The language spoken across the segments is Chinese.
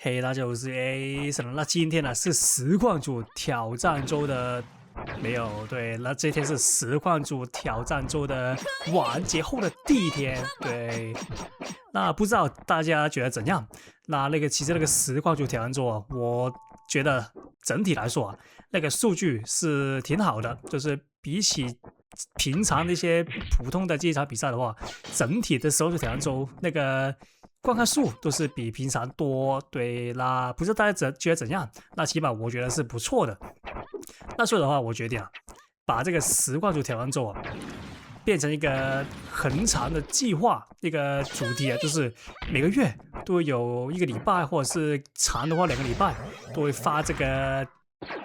嘿，大家好，我是 Ason。那今天呢是實況主挑戰週的沒有對，那這天是實況主挑戰週的完結後的第一天。對，那不知道大家覺得怎樣？其實那個實況主挑戰週啊，我覺得整體來說啊，那個數據是挺好的，就是比起平常那些普通的這一場比賽的話，整體的實況主挑戰週那個觀看數都是比平常多。對啦，不知道大家覺得怎樣？那起碼我覺得是不錯的。那所以的話，我決定啊，把這個實況主挑戰週啊變成一個很長的計劃，一個主題啊，就是每個月都會有一個禮拜，或者是長的話2個禮拜，都會發這個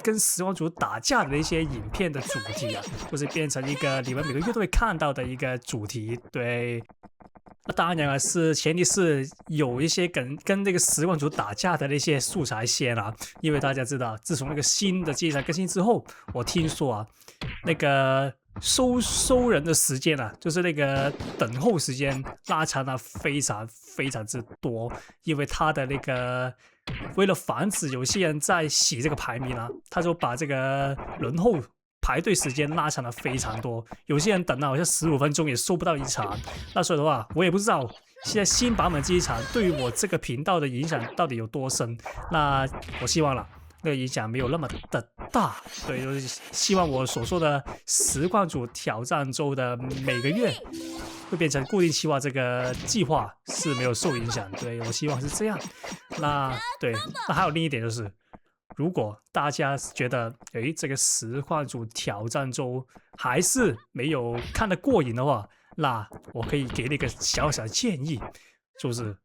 跟實況主打架的一些影片的主題啊，就是變成一個你們每個月都會看到的一個主題。對。那當然是前提是有一些跟這個實況主打架的那些素材先啊，因為大家知道，自從那個新的機台更新之後，我聽說啊，那個收人的時間啊，就是那個等候時間拉長了非常之多，因為他的那個為了防止有些人在洗這個排名啊，他就把這個輪候排隊時間拉長了非常多，有些人等了好像15分鐘也收不到一場。那所以的話，我也不知道現在新版本這一場對於我這個頻道的影響到底有多深。那我希望啦，那個影響沒有那麼的大。對，就是希望我所說的實況主挑戰週的每個月會變成固定計劃，這個計劃是沒有受影響。對，我希望是這樣。那還有另一點就是，如果大家覺得這個實況主挑戰週還是沒有看得過癮的話，那我可以給你一個小小的建議，就是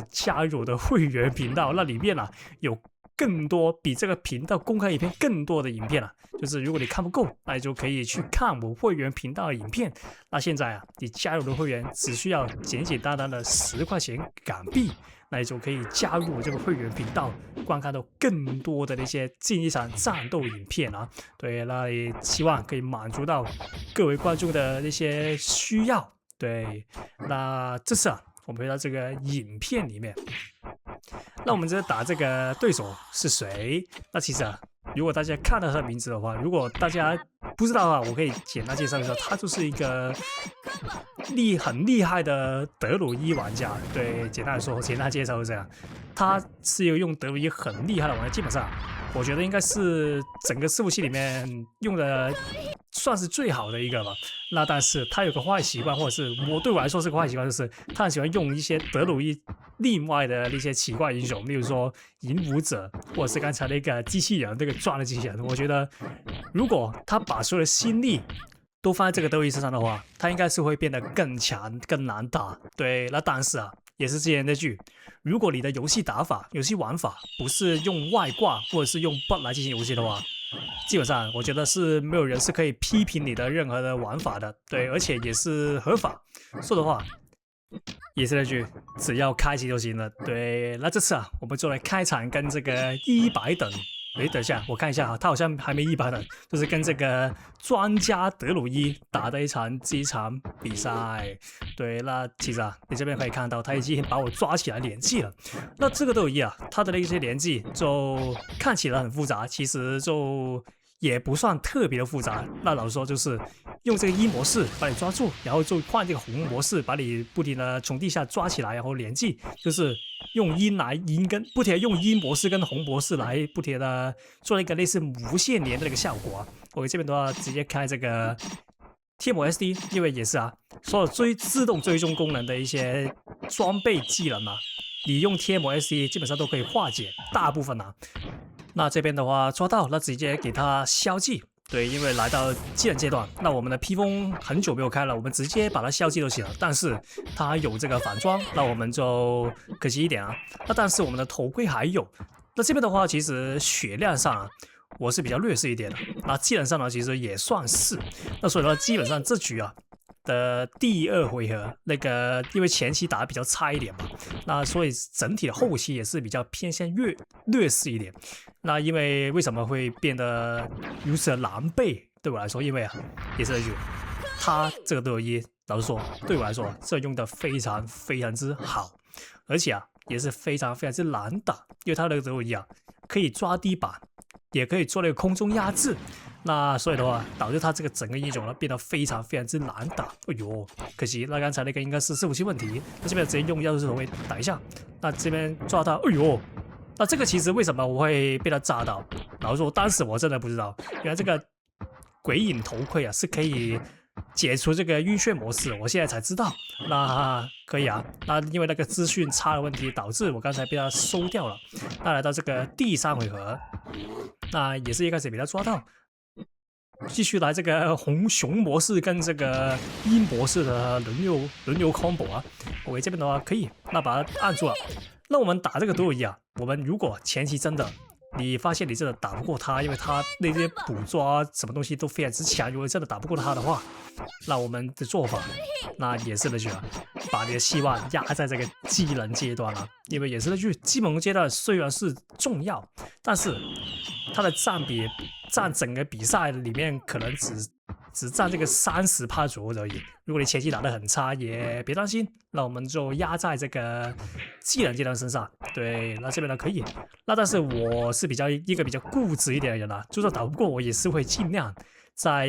加入我的會員頻道，那裡面啊有更多比這個頻道公開影片更多的影片啊，就是如果你看不夠，那你就可以去看我會員頻道的影片。那現在啊，你加入的會員只需要簡單的10塊錢港幣，那你就可以加入我這個會員頻道，觀看到更多的那些競技場戰鬥影片啊。對，那也希望可以滿足到各位觀眾的那些需要。對，那這次啊，我們回到這個影片裡面。那我們這打這個對手是誰？那其實啊，如果大家看到他的名字的話，如果大家不知道的話，我可以簡單介紹一下，他就是一個很厲害的德魯伊玩家。對，簡單介紹是這樣，他是一個用德魯伊很厲害的玩家，基本上我覺得應該是整個伺服器裡面用的算是最好的一個吧。那但是他有個壞習慣，或者是對我來說是個壞習慣，就是他很喜歡用一些德魯伊另外的那些奇怪英雄，例如說影武者，或者是剛才那個機器人，這個轉的機器人。我覺得如果他把所有的心力都放在這個德魯伊身上的話，他應該是會變得更強、更難打。對，那但是啊，也是之前那句，如果你的遊戲打法、遊戲玩法不是用外掛或者是用 bot 來進行遊戲的話，基本上我覺得是沒有人是可以批評你的任何的玩法的。对，而且也是合法。說的話也是那句，只要開機就行了。对，那這次啊，我們就來開場跟這個100等。等一下，我看一下啊，他好像還沒100等，就是跟這個專家德魯伊打的這一場比賽。對，那其實啊，你這邊可以看到他已經把我抓起來連擊了。那這個德魯伊啊，他的那些連擊就看起來很複雜，其實就也不算特別的複雜。那老實說，就是用這個一模式把你抓住，然後就換這個紅模式把你不停的從地下抓起來，然後連擊，就是用不停的用一模式跟紅模式來不停的做一個類似無限連的那個效果啊。我這邊的話直接開這個 TMSD， 因為也是啊，所有自動追蹤功能的一些裝備技能啊，你用 TMSD 基本上都可以化解大部分啊。那這邊的話抓到，那直接給他消技。对，因為來到技能階段，那我們的披風很久沒有開了，我們直接把它消技就行了。但是它有這個反裝，那我們就可惜一點啊。那但是我們的頭盔還有，那這邊的話其實血量上啊，我是比較劣勢一點的。那技能上呢，其實也算是。那所以說基本上這局啊的第2回合，因為前期打得比較差一點嘛，那所以整體的後期也是比較偏向劣勢一點。那因為什麼會變得如此的狼狽？對我來說，因為啊，也是那句，他這個德魯伊，老實說，對我來說，這用的非常之好，而且啊，也是非常之難打，因為它的德武一可以抓地板，也可以做那個空中壓制。那所以的話，導致他這個整個英雄呢變得非常之難打。哎呦，可惜，那剛才那個應該是伺服器問題。那這邊直接用鑰匙頭會打一下。那這邊抓他，哎呦，那這個其實為什麼我會被他炸到？老實說，當時我真的不知道，原來這個鬼影頭盔啊是可以解除這個暈眩模式，我現在才知道。那可以啊，那因為那個資訊差的問題，導致我剛才被他收掉了。那來到這個第3回合，那也是一開始被他抓到。繼續來這個紅熊模式跟這個鷹模式的輪流 combo 啊。OK， 這邊的話可以，那把它按住了。那我們打這個德魯伊啊，我們如果前期真的你發現你真的打不過他，因為他那些捕抓什麼東西都非常之強，如果真的打不過他的話，那我們的做法那也是那句啊，把你的希望壓在這個技能階段了，因為也是那句基本功階段雖然是重要，但是它的佔比佔整個比賽裡面可能只佔這個30%左右而已。如果你前期打得很差，也別擔心，那我們就壓在這個技能階段身上。對，那這邊呢可以。那但是我是一個比較固執一點的人啊，就算打不過我也是會盡量在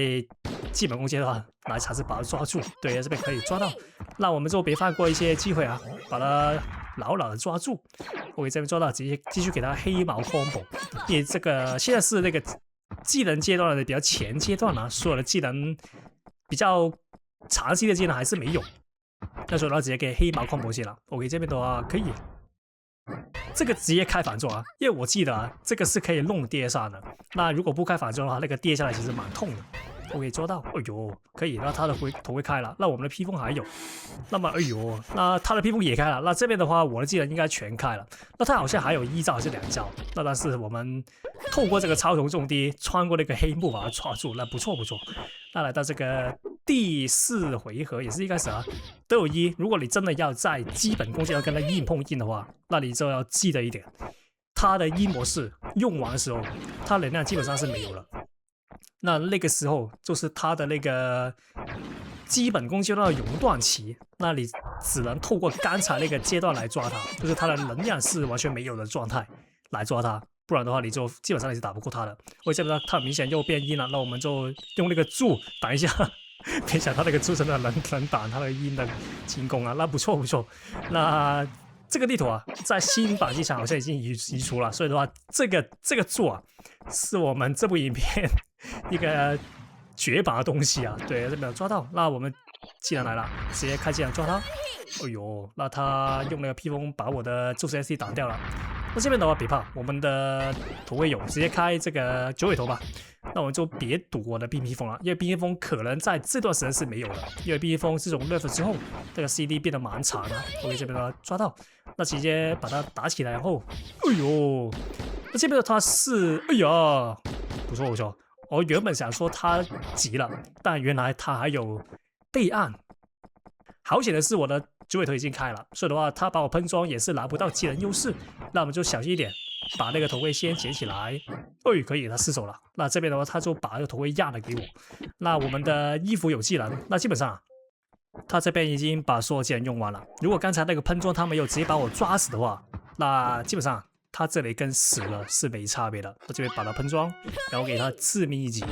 基本功階段來嘗試把它抓住。對，這邊可以抓到，那我們就別放過一些機會啊，把它牢牢的抓住。OK，這邊抓到，直接繼續給他黑毛 combo。因為這個現在是那個技能階段的比較前階段啊，所有的技能比較長期的技能還是沒有，那所以呢直接給黑毛 combo 先了。OK， 這邊的話可以，這個直接開反撞啊，因為我記得啊，這個是可以弄跌上的。那如果不開反撞的話，那個跌下來其實蠻痛的。OK， 抓到，哎呦，可以，那他的头盔開了，那我們的披風還有，那麼哎呦，那他的披風也開了，那這邊的話我的技能應該全開了，那他好像還有1招還是2招，那但是我們透過這個超重重擊穿過那個黑幕把它抓住，那不錯不錯。那來到這個第4回合也是一開始啊，都有1，如果你真的要在基本攻擊要跟他硬碰硬的話，那你就要記得一點，他的鹰模式用完的時候，他能量基本上是沒有了。那個時候就是他的那個基本攻擊段的熔斷期，那你只能透過剛才那個階段來抓他，就是他的能量是完全沒有的狀態來抓他，不然的話你就基本上你是打不過他的。我這邊他很明顯又變陰了，那我們就用那個柱擋一下，沒想到那個柱真的能擋他的陰的進攻啊，那不錯不錯。那這個地圖啊，在新版機上好像已經移除了，所以的话，這個柱啊，是我們這部影片一個絕版的東西啊。對，這邊有抓到，那我們技能來了，直接開技能抓他。哎呦，那他用那個披風把我的宙斯 SD 擋掉了。那這邊的話別怕，我們的頭盔有，直接開這個九尾頭吧。那我們就別賭我的冰披風了，因為冰披風可能在這段時間是沒有的，因為冰披風這種 nerf 之後，這個 CD 變得蠻長的。OK， 這邊的話抓到，那直接把它打起來，然後，哎呦，那這邊的他是，哎呀，不錯不錯。我原本想說他急了，但原來他還有備案。好險的是我的九尾頭已經開了，所以的話他把我噴裝也是拿不到技能優勢，那我們就小心一點，把那個頭盔先撿起來。哎，可以，他失手了。那這邊的話他就把那個頭盔壓了給我。那我們的衣服有技能，那基本上他這邊已經把所有技能用完了。如果剛才那個噴裝他沒有直接把我抓死的話，那基本上他這裡跟死了是沒差別的。我這邊把他噴裝，然後給他致命一擊。